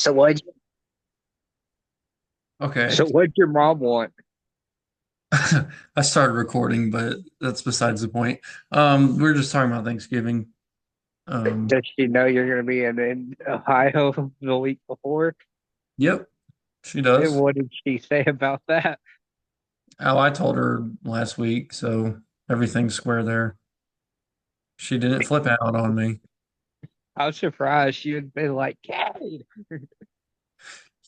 So what? Okay. So what'd your mom want? I started recording, but that's besides the point. We're just talking about Thanksgiving. Um, Does she know you're going to be in Ohio the week before? yep, she And does. what did she say about that? Oh, I told her last week, so everything's square there. She didn't flip out on me. I was surprised she had been like, Cade.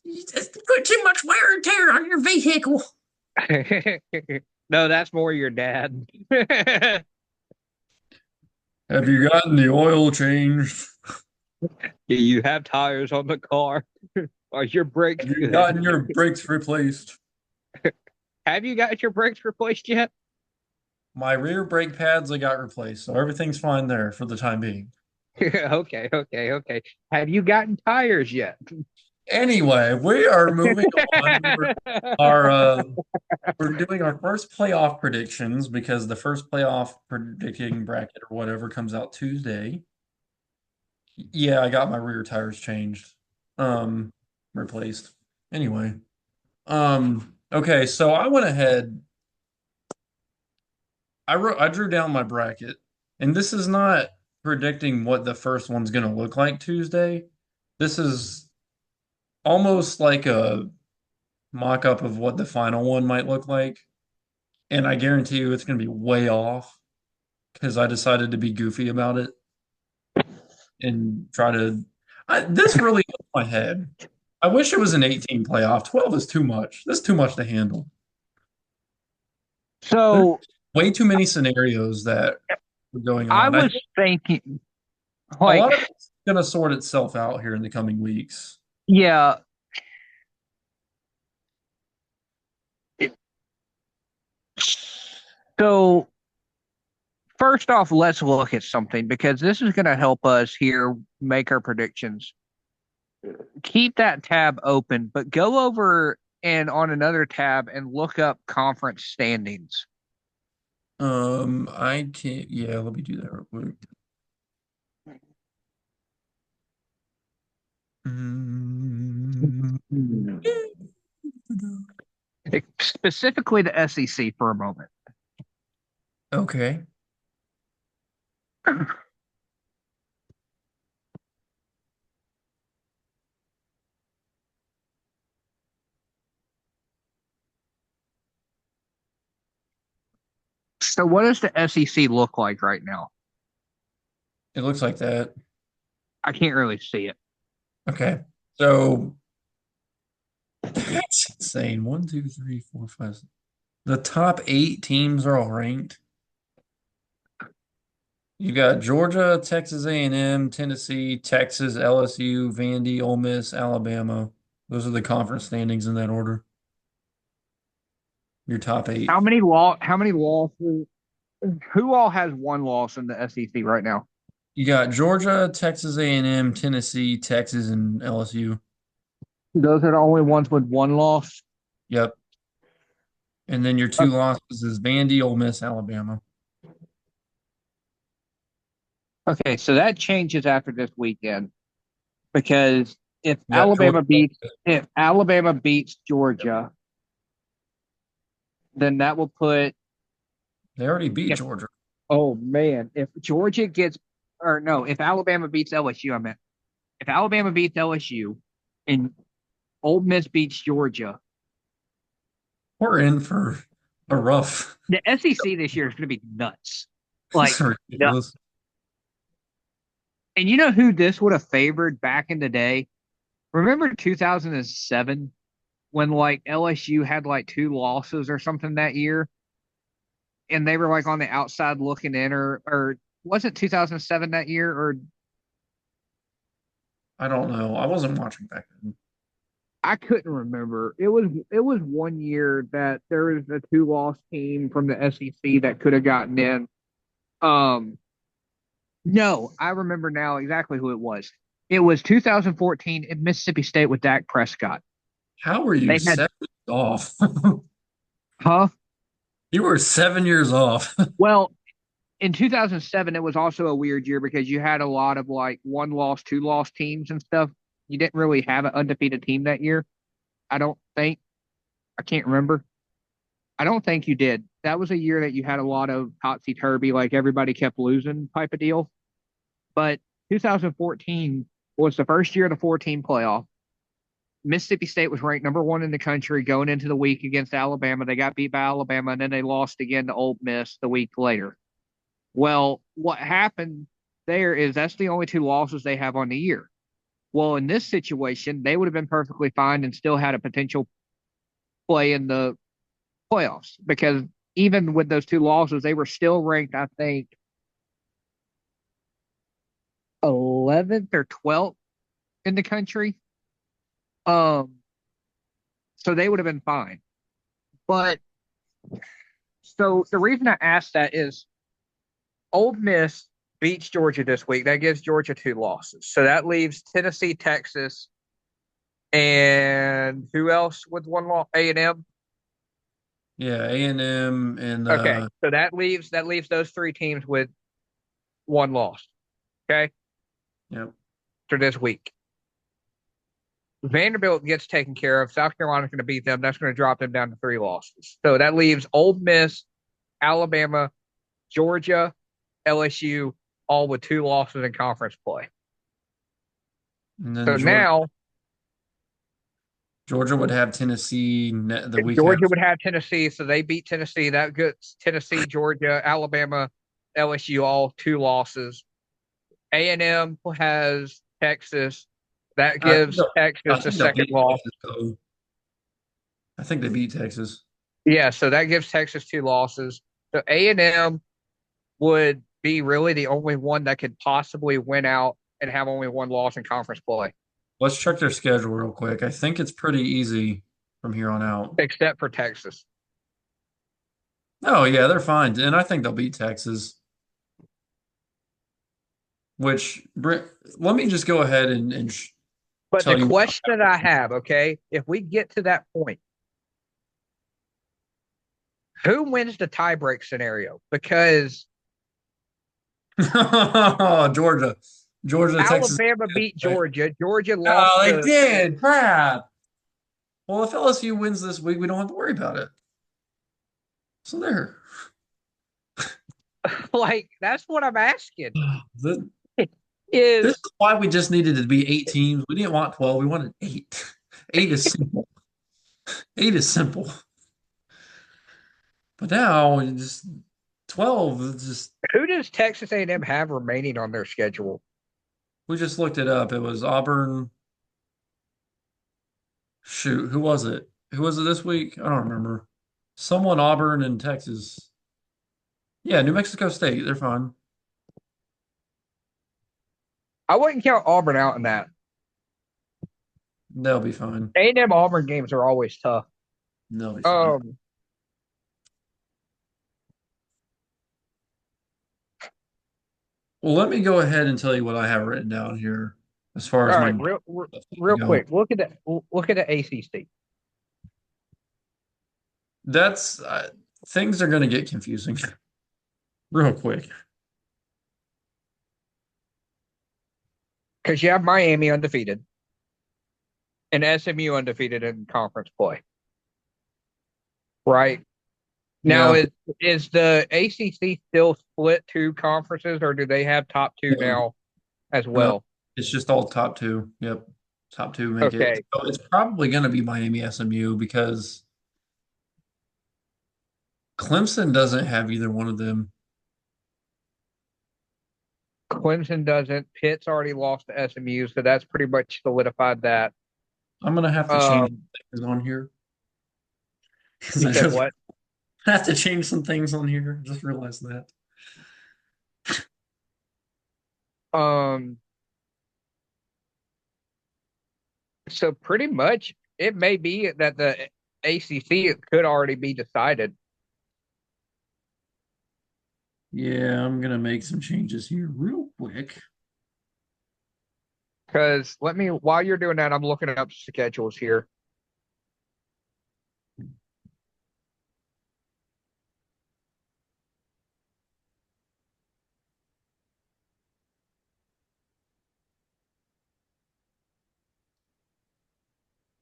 You just put too much wear and tear on your vehicle. No, that's more your dad. Have you gotten the oil changed? You have tires on the car. Are your brakes Have you good? gotten your brakes replaced? Have you got your brakes replaced yet? My rear brake pads, I got replaced, so everything's fine there for the time being. Okay, okay, okay. Have you gotten tires yet? Anyway, we are moving on. Our we're doing our first playoff predictions because the first playoff predicting bracket or whatever comes out Tuesday. Yeah, I got my rear tires changed. Um, Replaced. Anyway. Okay, so I went ahead. I drew down my bracket, and this is not predicting what the first one's gonna look like Tuesday. This is almost like a mock-up of what the final one might look like. And I guarantee you it's gonna be way off because I decided to be goofy about it and try to. This really hit my head. I wish it was an 18 playoff. 12 is too much. That's too much to handle. There's So way too many scenarios that are going I on. I was think thinking, a like, lot of it's going to sort itself out here in the coming weeks. yeah. So first off, let's look at something because this is going to help us here make our predictions. Keep that tab open, but go over and on another tab and look up conference standings. I can't. Yeah, let me do that real quick. Mm, Specifically the SEC for a moment. okay. So what does the SEC look like right now? It looks like that. I can't really see it. Okay. So that's insane. One, two, three, four, five. The top eight teams are all ranked. You got Georgia, Texas A&M, Tennessee, Texas, LSU, Vandy, Ole Miss, Alabama. Those are the conference standings in that order. Your top eight. How many losses? Who all has one loss in the SEC right now? You got Georgia, Texas A&M, Tennessee, Texas, and LSU. Those are the only ones with one loss. Yep. And then your two losses is Vandy, Ole Miss, Alabama. Okay, so that changes after this weekend because You got Georgia. If Alabama beats Georgia, then that will put They already beat if Georgia. oh man, if Georgia gets or no, if Alabama beats LSU, I meant if Alabama beats LSU and Ole Miss beats Georgia, We're in for a rough. the SEC this year is going to be nuts. It's Like nuts. ridiculous. And you know who this would have favored back in the day? Remember 2007 when like LSU had like two losses or something that year, and they were like on the outside looking in, or was it 2007 that year? Or I don't know. I wasn't watching back then. I couldn't remember. It was one year that there was a two loss team from the SEC that could have gotten in. Um, no, I remember now exactly who it was. It was 2014 in Mississippi State with Dak Prescott. How were you They had 7 years off? huh? You were 7 years off. Well, in 2007, it was also a weird year because you had a lot of like one loss, two loss teams and stuff. You didn't really have an undefeated team that year. I don't think. I can't remember. I don't think you did. That was a year that you had a lot of topsy turvy, like everybody kept losing type of deal. But 2014 was the first year of the 14 playoff. Mississippi State was ranked number one in the country going into the week against Alabama. They got beat by Alabama, and then they lost again to Ole Miss the week later. Well, what happened there is that's the only two losses they have on the year. Well, in this situation, they would have been perfectly fine and still had a potential play in the playoffs because even with those two losses, they were still ranked, I think, 11th or 12th in the country. Um, so they would have been fine. But so the reason I asked that is Ole Miss beats Georgia this week. That gives Georgia two losses. So that leaves Tennessee, Texas, and who else with one loss? A&M. Yeah, A&M and Okay, so that leaves those three teams with one loss. Okay, yep. for this week. Vanderbilt gets taken care of. South Carolina's going to beat them. That's going to drop them down to three losses. So that leaves Ole Miss, Alabama, Georgia, LSU, all with two losses in conference play. And then So Georgia now Georgia would have Tennessee the week Georgia after. would have Tennessee, so they beat Tennessee. That gets Tennessee, Georgia, Alabama, LSU, all two losses. A&M has Texas. That I think gives they'll, I Texas the think they'll second beat loss. Texas though. I think they beat Texas. Yeah, so that gives Texas two losses. So A&M would be really the only one that could possibly win out and have only one loss in conference play, Let's check their schedule real quick. I think it's pretty easy from here on out. except for Texas. Oh yeah, they're fine, and I think they'll beat Texas. Which let me just go ahead and But the tell you what question that I have, okay, if we get to that point, who wins the tiebreak scenario? Because Georgia, Georgia, Texas. Alabama beat Georgia. Georgia lost Oh, they to did. Crap. Well, if LSU wins this week, we don't have to worry about it. So there. like that's what I'm asking. The, this Is is why we just needed to be 8 teams. We didn't want 12. We wanted eight. Eight is simple. Eight is simple. But now we just 12 is just who does Texas A&M have remaining on their schedule? we just looked it up. It was Auburn. Shoot, who was it? Who was it this week? I don't remember. Someone Auburn and Texas. Yeah, New Mexico State. They're fine. I wouldn't count Auburn out in that. They'll be fine. A&M Auburn games are always tough. They'll be fine. Um, Well, let me go ahead and tell you what I have written down here as far all as right, my real go. quick. Look at the ACC That's things are going to get confusing real quick. because you have Miami undefeated and SMU undefeated in conference play. Right now, Yeah. is the ACC still split two conferences, or do they have top two No, now as no, well? it's just all top two. Yep. Top two make it. Okay, So it's probably going to be Miami SMU because Clemson doesn't have either one of them. Clemson doesn't. Pitt's already lost to SMU, so that's pretty much solidified that. I'm going to have to change Um, things on here because you I said just what? have to change some things on here. Just realized that. Um, so pretty much it may be that the ACC could already be decided Yeah, I'm going to make some changes here real quick. because while you're doing that, I'm looking up schedules here.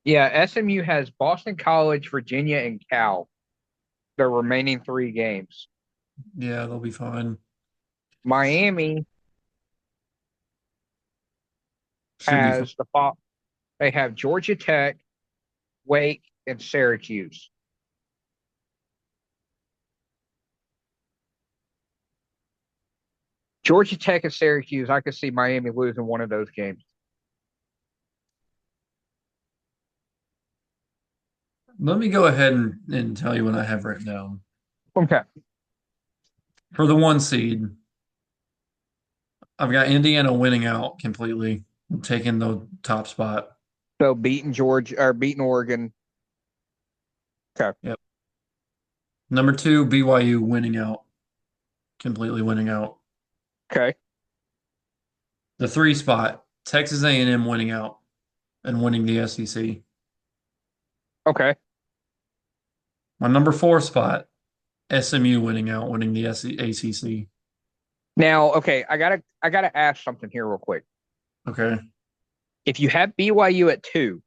Yeah, SMU has Boston College, Virginia, and Cal. Their remaining three games. Yeah, they'll be fine. Miami Should be fine. has they have Georgia Tech, Wake, and Syracuse. Georgia Tech and Syracuse, I could see Miami losing one of those games. Let me go ahead and tell you what I have written down. Okay. For the one seed, I've got Indiana winning out completely, taking the top spot. So beating Georgia or beating Oregon. Okay. Yep. Number two, BYU winning out, completely winning out. Okay. The three spot, Texas A&M winning out and winning the SEC. Okay. My number four spot, SMU winning out, winning the ACC. Now, okay, I gotta ask something here real quick. Okay. If you have BYU at two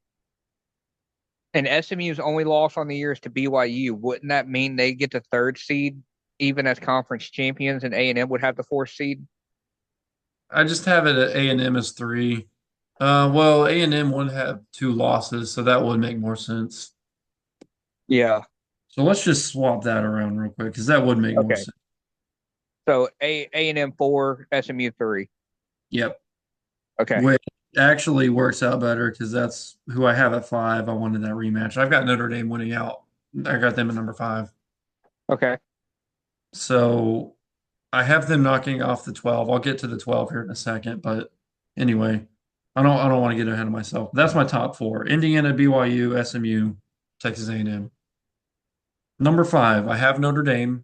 and SMU's only loss on the year is to BYU, wouldn't that mean they get the third seed even as conference champions and A&M would have the fourth seed? I just have it at A&M as three. Well, A&M would have two losses, so that would make more sense. Yeah. So let's just swap that around real quick because that would make more Okay. sense. So A&M four, SMU three. Yep. Okay. Which actually works out better because that's who I have at five. I wanted that rematch. I've got Notre Dame winning out. I got them at number five. Okay. So I have them knocking off the 12. I'll get to the 12 here in a second, but anyway, I don't want to get ahead of myself. That's my top four. Indiana, BYU, SMU, Texas A&M. Number five, I have Notre Dame.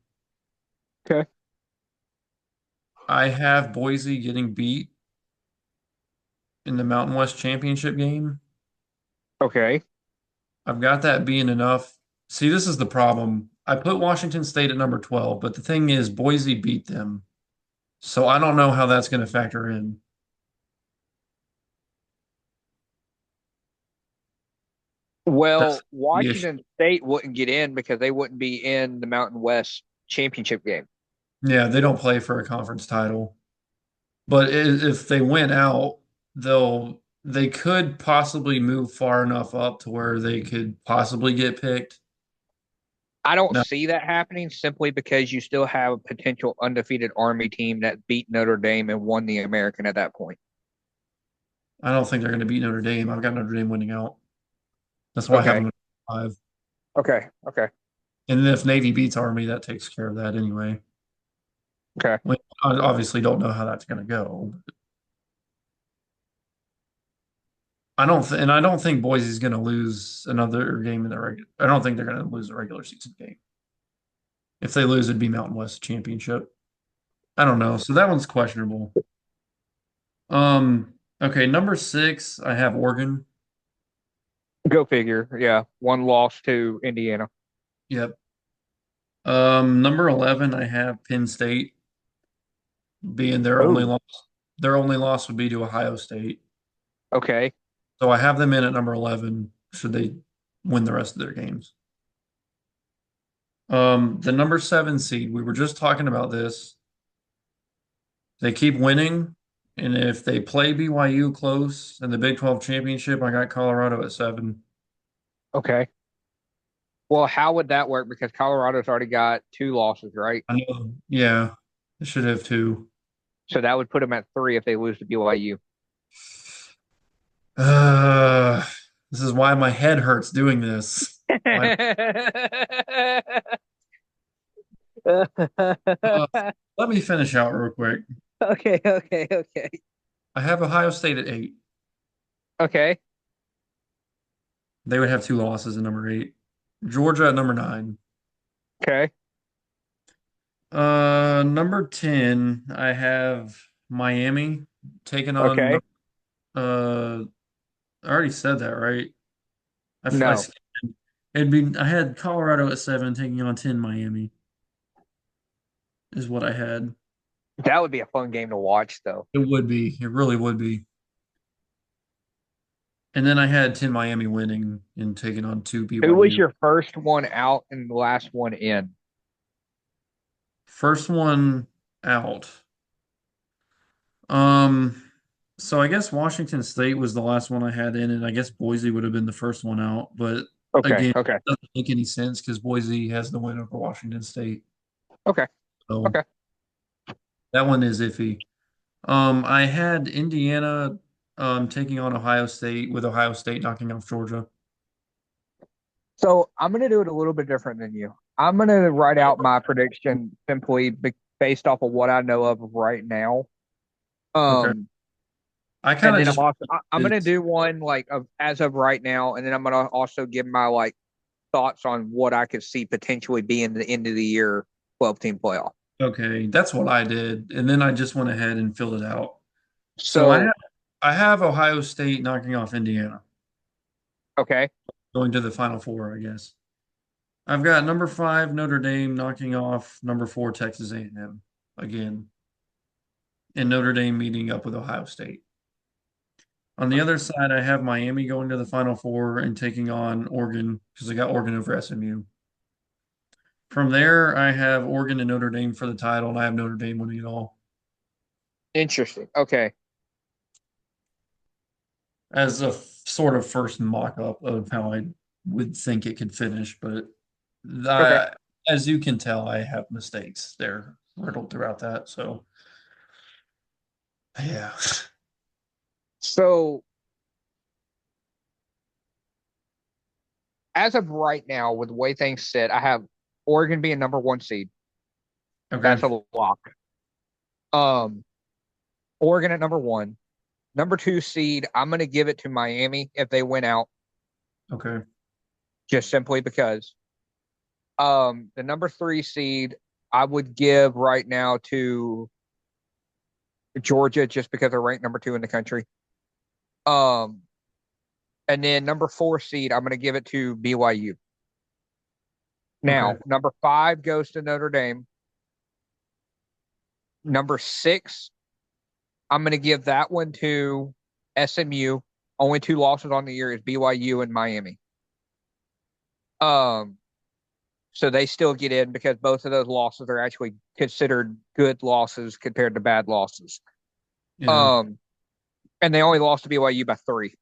Okay. I have Boise getting beat in the Mountain West Championship game. Okay. I've got that being enough. See, this is the problem. I put Washington State at number 12, but the thing is, Boise beat them. So I don't know how that's going to factor in. That's Well, the issue. Washington State wouldn't get in because they wouldn't be in the Mountain West championship game. Yeah, they don't play for a conference title. But if they win out, they could possibly move far enough up to where they could possibly get picked. I don't Now, see that happening simply because you still have a potential undefeated Army team that beat Notre Dame and won the American at that point. I don't think they're going to beat Notre Dame. I've got Notre Dame winning out. That's why I have Okay. them at five. Okay. Okay. And if Navy beats Army, that takes care of that anyway. Okay. We obviously don't know how that's going to go. I don't think Boise's going to lose another game in the regular. I don't think they're going to lose a regular season game. If they lose, it'd be Mountain West Championship. I don't know. So that one's questionable. Okay, number six, I have Oregon. Go figure. Yeah. One loss to Indiana. Yep. Number 11, I have Penn State being their only Oh, loss. Their only loss would be to Ohio State. okay. So I have them in at number 11 should they win the rest of their games. The number seven seed, we were just talking about this. They keep winning, and if they play BYU close in the Big 12 championship, I got Colorado at seven. Okay. Well, how would that work? Because Colorado's already got two losses, right? I know, yeah, they should have two. So that would put them at three if they lose to BYU. Uh, this is why my head hurts doing this. Why, uh, let me finish out real quick. Okay, okay, okay. I have Ohio State at eight. Okay, They would have two losses at number eight. Georgia at number nine. okay, Number 10, I have Miami taking on, okay. I already said that, right? I No, skipped it. I had Colorado at seven taking on 10 Miami is what I had. that would be a fun game to watch, though. It would be. It really would be. And then I had 10 Miami winning and taking on 2 Who was BYU. your first one out and the last one in? First one out. Um, so I guess Washington State was the last one I had in, and I guess Boise would have been the first one out. But Okay, again, okay, it doesn't make any sense because Boise has the win over Washington State. okay, So okay. that one is iffy. I had Indiana taking on Ohio State with Ohio State knocking off Georgia. So I'm gonna do it a little bit different than you. I'm gonna write out my prediction simply based off of what I know of right now. Okay. Um, I and kind of then just I'm gonna this. do one like of as of right now, and then I'm gonna also give my like thoughts on what I could see potentially being the end of the year 12 team playoff. Okay, that's what I did, and then I just went ahead and filled it out. So So I have Ohio State knocking off Indiana, okay, going to the Final Four, I guess. I've got number 5 Notre Dame knocking off number 4 Texas A&M again, and Notre Dame meeting up with Ohio State. On the other side, I have Miami going to the Final Four and taking on Oregon because I got Oregon over SMU. From there, I have Oregon and Notre Dame for the title, and I have Notre Dame winning it all interesting. Okay, as a sort of first mock-up of how I would think it could finish. But okay. I, as you can tell, I have mistakes there riddled throughout that. So yeah. So as of right now, with the way things sit, I have Oregon being number one seed. Okay. That's a lock. Um, Oregon at number one. Number two seed, I'm going to give it to Miami if they win out, Okay. just simply because. The number three seed, I would give right now to Georgia just because they're ranked number two in the country. Um, and then number four seed, I'm going to give it to BYU. Okay. Now, number five goes to Notre Dame. Number six, I'm going to give that one to SMU. Only two losses on the year is BYU and Miami. Um, so they still get in because both of those losses are actually considered good losses compared to bad losses. Yeah. Um, and they only lost to BYU by three.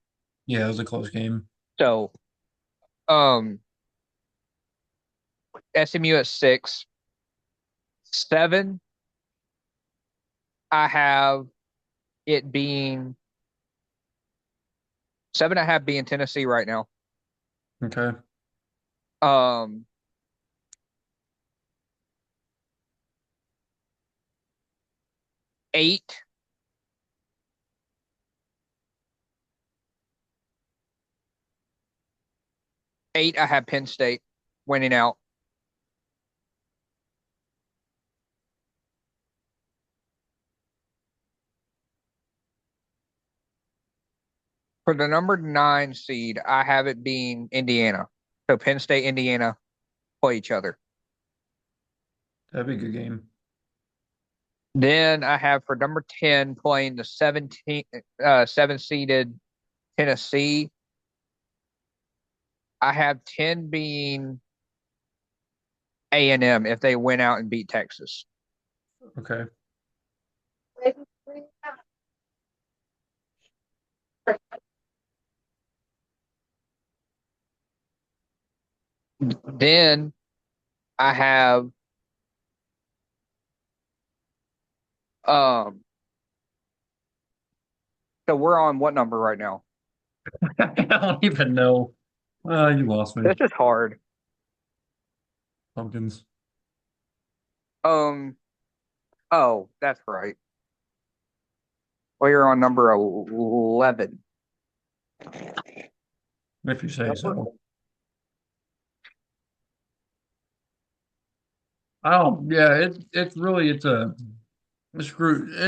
Yeah, it was a close game. So, um, SMU at six, seven. I have it being seven. I have being Tennessee right now. Okay. Um, eight. Eight. I have Penn State winning out. For the number nine seed, I have it being Indiana. So Penn State, Indiana play each other. That'd be a good game. Then I have for number 10 playing the 7 seeded Tennessee. I have 10 being A&M if they win out and beat Texas. Okay. Then I have um so we're on what number right now? I don't even know. You lost me. This is hard. Pumpkins. Um oh, that's right. We're on number 11. If you say so. Oh, yeah, it's really it's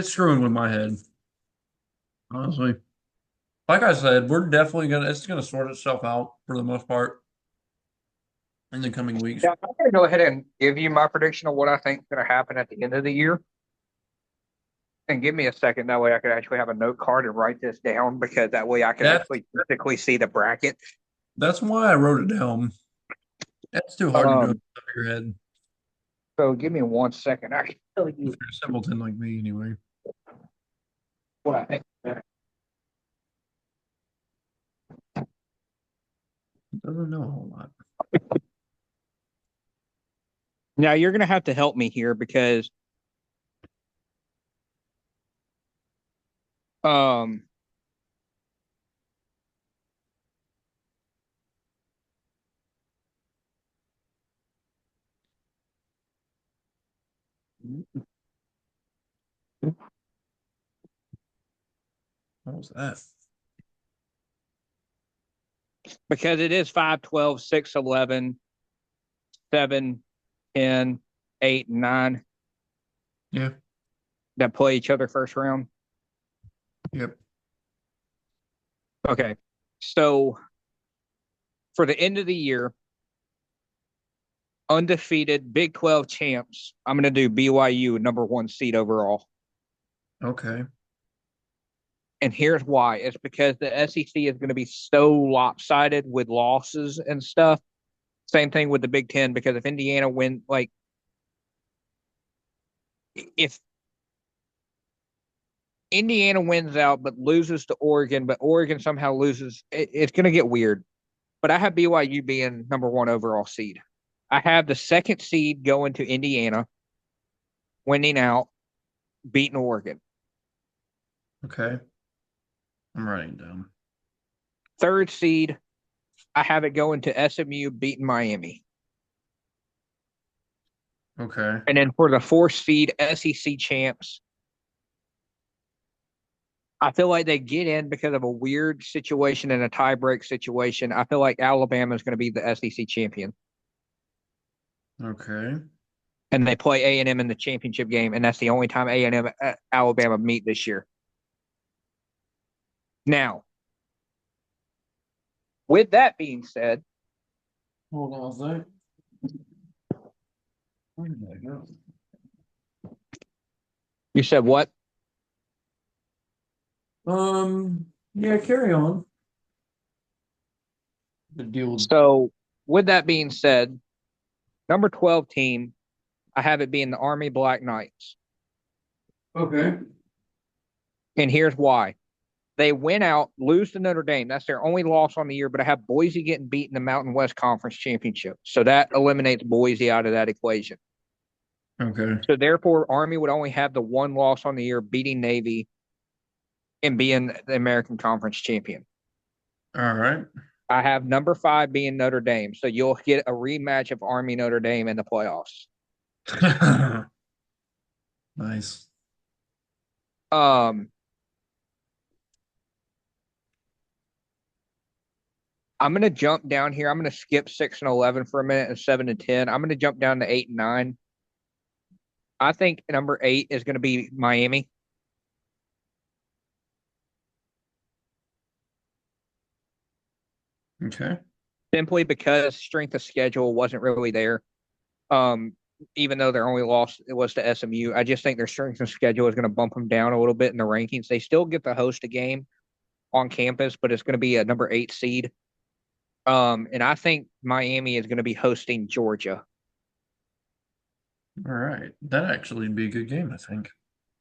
screwing with my head, honestly. Like I said, we're definitely gonna it's gonna sort itself out for the most part in the coming weeks. Yeah, I'm going to go ahead and give you my prediction of what I think is going to happen at the end of the year. And give me a second. That way I could actually have a note card and write this down because that way I could That actually physically see the bracket. that's why I wrote it down. That's too hard to do off Um, the top of your head so give me 1 second. I can tell if you you're a simpleton like me, anyway. what I think. It doesn't know a whole lot. Now you're gonna have to help me here because um What was that? because it is 5, 12, 6, 11, 7, 10, 8, 9 Yeah. that play each other first round. Yep. Okay. So for the end of the year, undefeated Big 12 champs, I'm going to do BYU #1 seed overall. Okay. And here's why. It's because the SEC is going to be so lopsided with losses and stuff. Same thing with the Big Ten, because if Indiana win, like, if Indiana wins out but loses to Oregon, but Oregon somehow loses, it's going to get weird. But I have BYU being #1 overall seed. I have the second seed going to Indiana, winning out, beating Oregon. Okay. I'm writing down. Third seed, I have it going to SMU, beating Miami. Okay. And then for the fourth seed, SEC champs, I feel like they get in because of a weird situation and a tiebreak situation. I feel like Alabama is going to be the SEC champion, Okay. and they play A&M in the championship game, and that's the only time A&M Alabama meet this year. Now, with that being said, Hold on a sec. Where did that go? you said what? Yeah, carry on. The deal with So, with that being said, #12 team, I have it being the Army Black Knights, okay. and here's why. They win out, lose to Notre Dame. That's their only loss on the year, but I have Boise getting beat in the Mountain West Conference Championship. So that eliminates Boise out of that equation. Okay. So therefore, Army would only have the one loss on the year, beating Navy and being the American Conference champion. All right. I have #5 being Notre Dame. So you'll get a rematch of Army Notre Dame in the playoffs. Nice. Um, I'm going to jump down here. I'm going to skip 6 and 11 for a minute and 7 and 10. I'm going to jump down to 8 and 9. I think #8 is going to be Miami. Okay. Simply because strength of schedule wasn't really there. Um, Even though their only loss it was to SMU, I just think their strength of schedule is going to bump them down a little bit in the rankings. They still get to host a game on campus, but it's going to be a #8 seed. And I think Miami is going to be hosting Georgia. All right. That actually would be a good game, I think.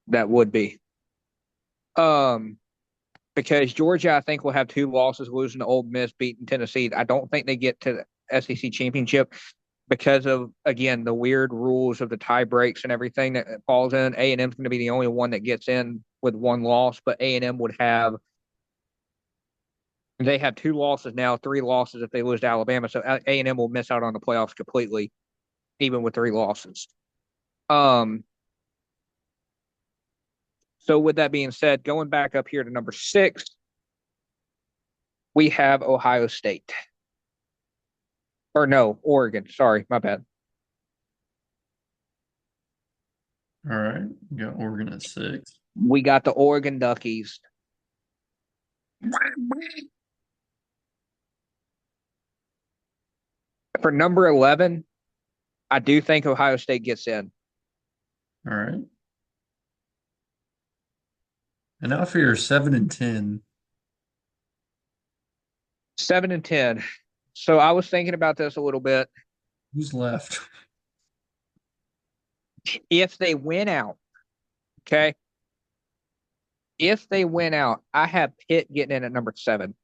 That would be. Um, because Georgia, I think, will have two losses, losing to Ole Miss, beating Tennessee. I don't think they get to the SEC championship because of, again, the weird rules of the tie breaks and everything that falls in. A&M is going to be the only one that gets in with one loss, but A&M would have they have two losses now, three losses if they lose to Alabama. So A&M will miss out on the playoffs completely, even with three losses. Um, so with that being said, going back up here to #6, we have Ohio State. Or no, Oregon. Sorry, my bad. All right. You got Oregon at 6. We got the Oregon Duckies. For #11, I do think Ohio State gets in. All right. And now for your 7-10. 7-10. So I was thinking about this a little bit. Who's left? If they win out, okay. If they win out, I have Pitt getting in at number 7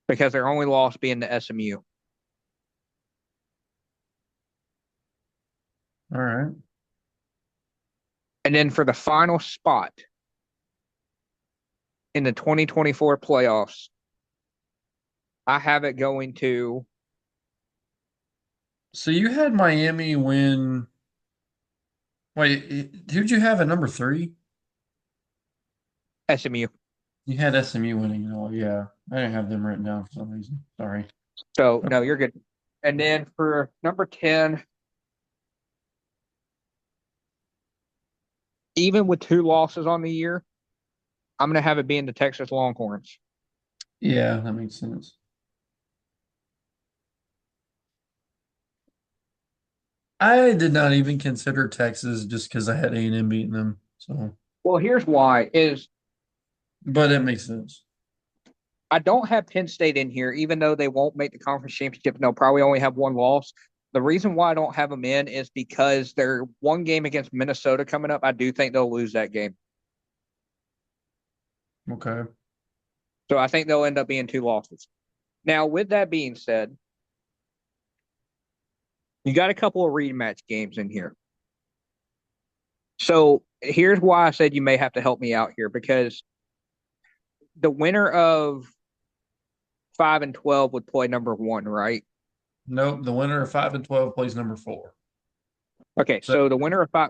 because their only loss being to SMU. All right. And then for the final spot in the 2024 playoffs, I have it going to So you had Miami win. Wait, who'd you have at number 3? SMU. You had SMU winning. Oh, yeah. I didn't have them written down for some reason. Sorry. So no, you're good. And then for number 10, even with 2 losses on the year, I'm going to have it being the Texas Longhorns. Yeah, that makes sense. I did not even consider Texas just because I had A&M beating them. So, Well, here's why is but it makes sense. I don't have Penn State in here, even though they won't make the conference championship and they'll probably only have 1 loss. The reason why I don't have them in is because they're one game against Minnesota coming up. I do think they'll lose that game. Okay. So I think they'll end up being 2 losses. Now, with that being said, you got a couple of rematch games in here. So here's why I said you may have to help me out here because the winner of 5 and 12 would play number 1, right? Nope. The winner of 5 and 12 plays number 4. Okay, So, so the winner of 5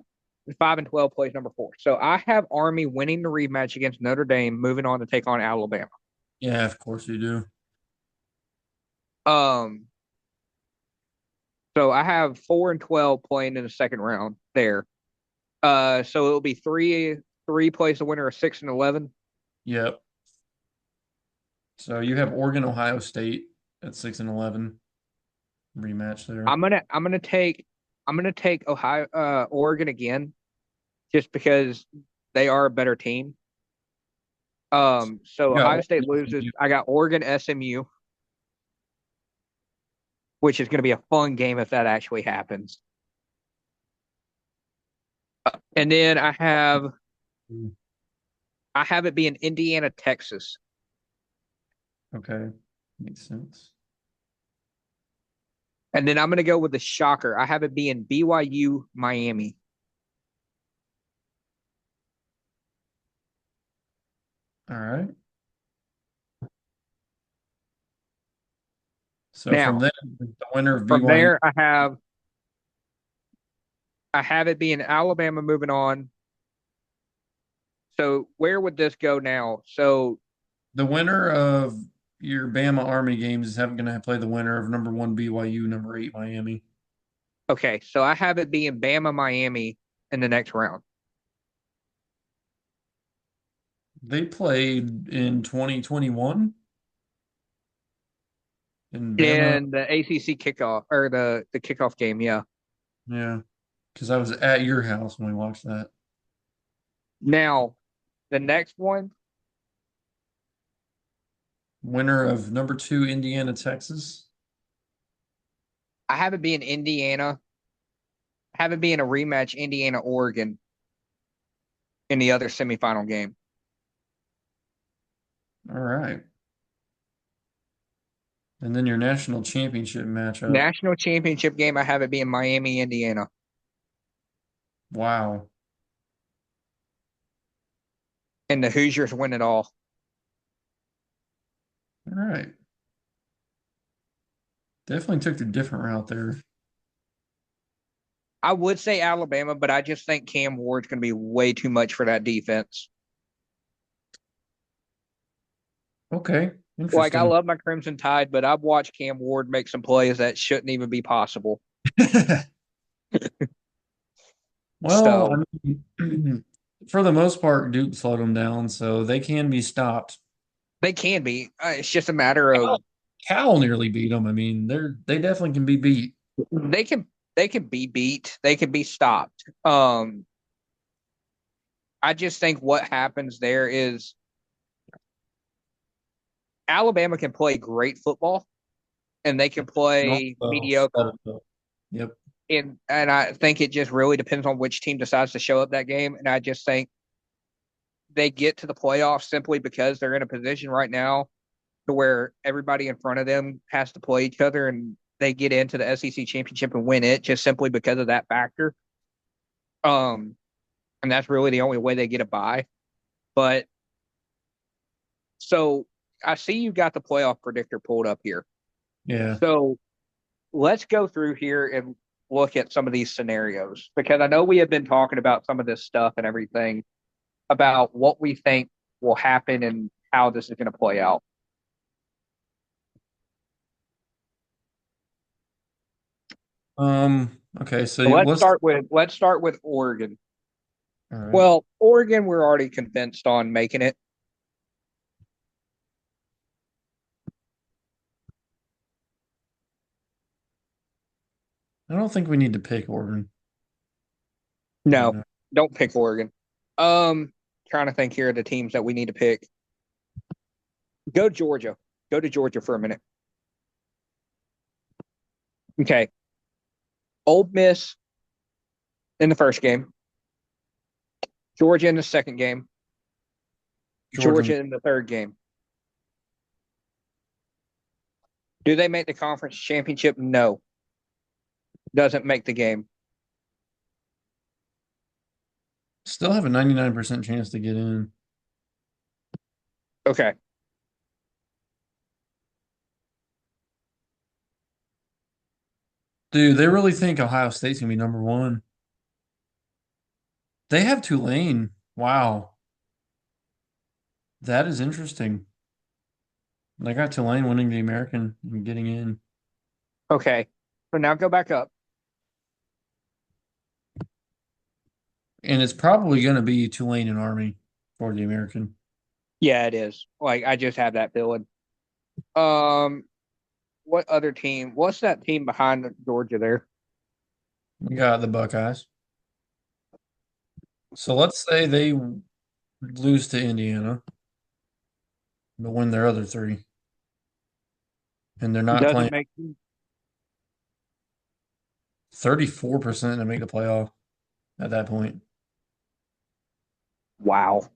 and 12 plays number 4. So I have Army winning the rematch against Notre Dame, moving on to take on Alabama. yeah, of course you do. Um, so I have 4 and 12 playing in the second round there. So it'll be three plays the winner of 6 and 11. Yep. So you have Oregon, Ohio State at 6 and 11 rematch there. I'm gonna take Oregon again, just because they are a better team. So You got Ohio Oregon, State loses. SMU. I got Oregon SMU, which is going to be a fun game if that actually happens. And then I have it being Indiana, Texas. Okay, makes sense. And then I'm going to go with the shocker. I have it being BYU, Miami. All right. So from Now, there, the winner of from BYU. there, I have it being Alabama moving on. So where would this go now? So The winner of your Bama Army games is going to play the winner of number 1 BYU, number 8 Miami. okay, so I have it being Bama, Miami in the next round. They played in 2021 in Bama. In the ACC kickoff or the kickoff game, yeah. Yeah, because I was at your house when we watched that. Now, the next one, Winner of number 2 Indiana, Texas. I have it being Indiana. I have it being a rematch, Indiana, Oregon in the other semifinal game. All right. And then your national championship matchup. National championship game, I have it being Miami, Indiana. Wow. And the Hoosiers win it all. All right. Definitely took the different route there. I would say Alabama, but I just think Cam Ward's going to be way too much for that defense. Okay. Like, I Interesting. love my Crimson Tide, but I've watched Cam Ward make some plays that shouldn't even be possible. Well, So I mean, for the most part, Duke slowed them down, so they can be stopped. they can be. It's just a matter of Cal nearly beat them. I mean, they definitely can be beat. they can they could be beat. They could be stopped. I just think what happens there is Alabama can play great football and they can play Also, mediocre. set it up. Yep. And I think it just really depends on which team decides to show up that game. And I just think they get to the playoffs simply because they're in a position right now to where everybody in front of them has to play each other and they get into the SEC championship and win it just simply because of that factor. Um, and that's really the only way they get a bye. But so I see you got the playoff predictor pulled up here. Yeah. So let's go through here and look at some of these scenarios because I know we have been talking about some of this stuff and everything about what we think will happen and how this is going to play out. Okay, so So let's let's start with Oregon. all right. Well, Oregon, we're already convinced on making it. I don't think we need to pick Oregon. No, Yeah. don't pick Oregon. Trying to think here of the teams that we need to pick. Go Georgia. Go to Georgia for a minute. Okay. Old Miss in the first game. Georgia in the second game. Georgia. Georgia in the third game. Do they make the conference championship? No. Doesn't make the game. Still have a 99% chance to get in. Okay. Dude, they really think Ohio State's gonna be number one. They have Tulane. Wow. That is interesting. They got Tulane winning the American and getting in. Okay. So now go back up. And it's probably gonna be Tulane and Army for the American. Yeah, it is. Like I just have that feeling. Um, what other team? What's that team behind Georgia there? We got the Buckeyes. So let's say they lose to Indiana, but win their other three. And they're not Doesn't playing make 34% to make the playoff at that point. wow.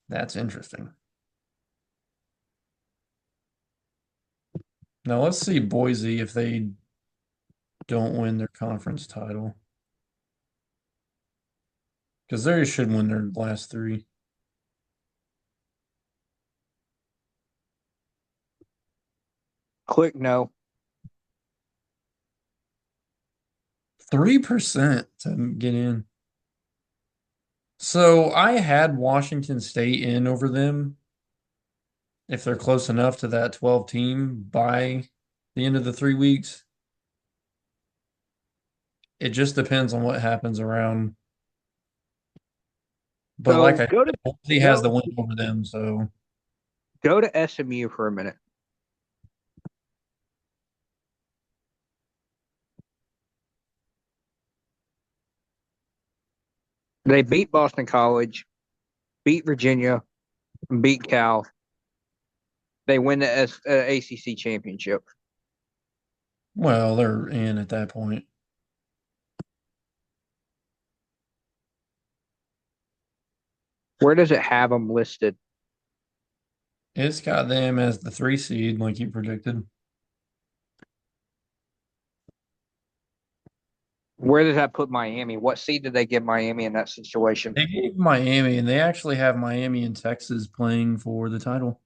That's interesting. Now let's see Boise if they don't win their conference title. Because they should win their last three. Click no. 3% to get in. So I had Washington State in over them if they're close enough to that 12 team by the end of the 3 weeks. It just depends on what happens around. But like So I said, Boise has go the win over them, so go to SMU for a minute. They beat Boston College, beat Virginia, and beat Cal. They win the ACC championship. well, they're in at that point. Where does it have them listed? It's got them as the 3 seed, like you predicted. Where does that put Miami? What seed did they give Miami in that situation? They gave Miami, and they actually have Miami and Texas playing for the title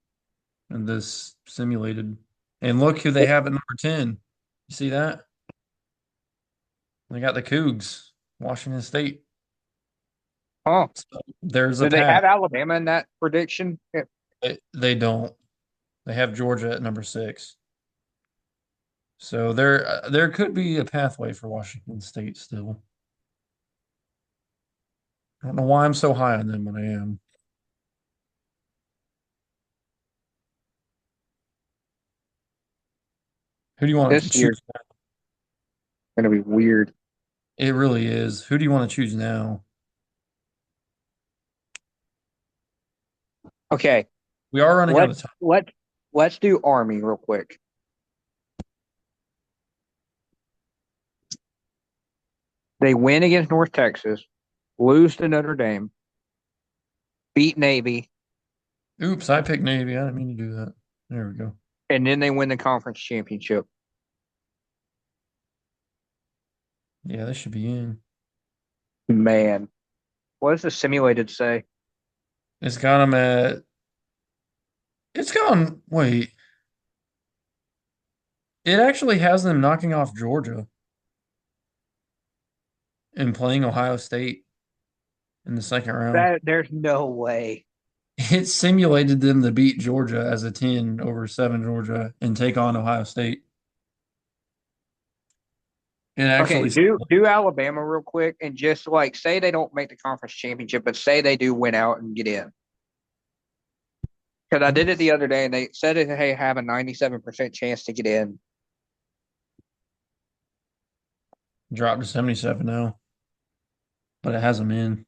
in this simulated. And look who they have at number 10. You see that? They got the Cougs, Washington State. Huh? So there's a Did they path. have Alabama in that prediction? They don't. They have Georgia at number 6. So there could be a pathway for Washington State still. I don't know why I'm so high on them when I am. Who do you want to This year, choose? Gonna be weird. It really is. Who do you want to choose now? Okay, We are running out let's of time. let's let's do Army real quick. They win against North Texas, lose to Notre Dame, beat Navy, Oops, I picked Navy. I didn't mean to do that. There we go. and then they win the conference championship. Yeah, this should be in. Man, what does the simulated say? It's got them at. It's gone. Wait. It actually has them knocking off Georgia and playing Ohio State in the second round. That there's no way. It simulated them to beat Georgia as a 10 over 7 Georgia and take on Ohio State. It Okay, actually, do Alabama real quick and just like say they don't make the conference championship, but say they do win out and get in. Because I did it the other day and they said it hey have a 97% chance to get in. dropped to 77 now, but it has them in.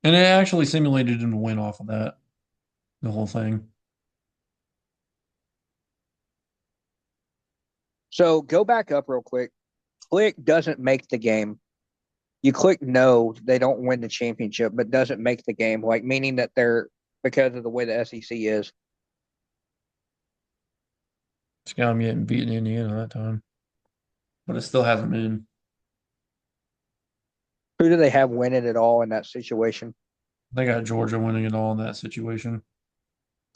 And it actually simulated them to win off of that, the whole thing. So go back up real quick. Click doesn't make the game. You click no, they don't win the championship, but doesn't make the game, like meaning that they're because of the way the SEC is. It's got them getting beaten in Indiana that time, but it still has them in. Who do they have winning it all in that situation? They got Georgia winning it all in that situation.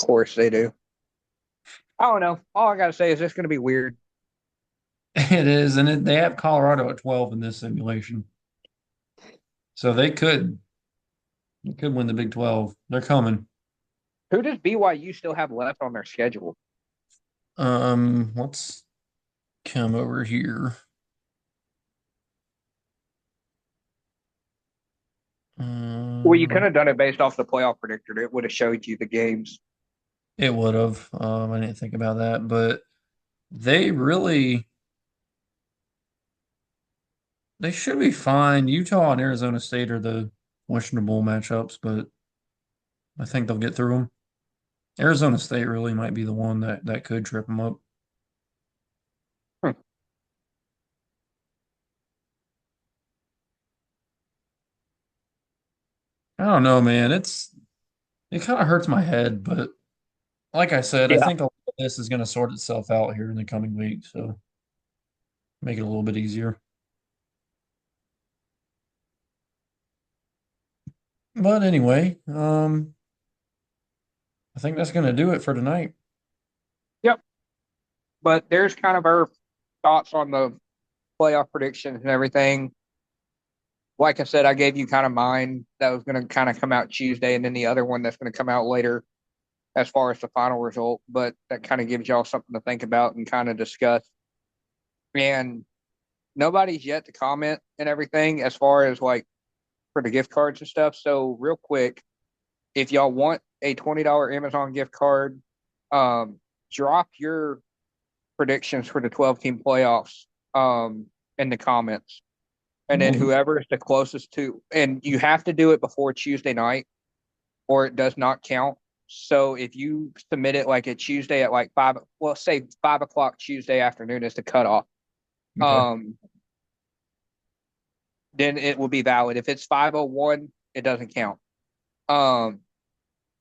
Of course they do. I don't know. All I gotta say is it's gonna be weird. It is, and they have Colorado at 12 in this simulation. So they could win the Big 12. They're coming. Who does BYU still have left on their schedule? Let's come over here. Well, you could Um, have done it based off the playoff predictor. It would have showed you the games. it would have. I didn't think about that, but they really they should be fine. Utah and Arizona State are the questionable matchups, but I think they'll get through them. Arizona State really might be the one that could trip them up. Hmm. I don't know, man. It kind of hurts my head, but like I said, I Yeah. think a lot of this is going to sort itself out here in the coming weeks, so make it a little bit easier. But anyway, I think that's going to do it for tonight. Yep. But there's kind of our thoughts on the playoff predictions and everything. Like I said, I gave you kind of mine that was going to kind of come out Tuesday, and then the other one that's going to come out later as far as the final result. But that kind of gives y'all something to think about and kind of discuss. And nobody's yet to comment and everything as far as like for the gift cards and stuff. So real quick, if y'all want a $20 Amazon gift card, um, drop your predictions for the 12 team playoffs in the comments. And then We'll do. whoever is the closest to, and you have to do it before Tuesday night or it does not count. So if you submit it like a Tuesday at like five, well, say 5 o'clock Tuesday afternoon is the cutoff. Okay. Um, then it will be valid. If it's 5:01, it doesn't count. Um,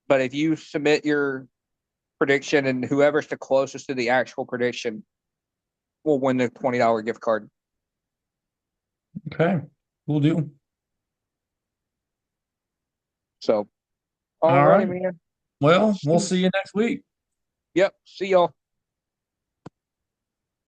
but if you submit your prediction and whoever's the closest to the actual prediction will win the $20 gift card. Okay. We'll do. So, All alrighty, right. man. Well, we'll see you next week. Yep. See y'all.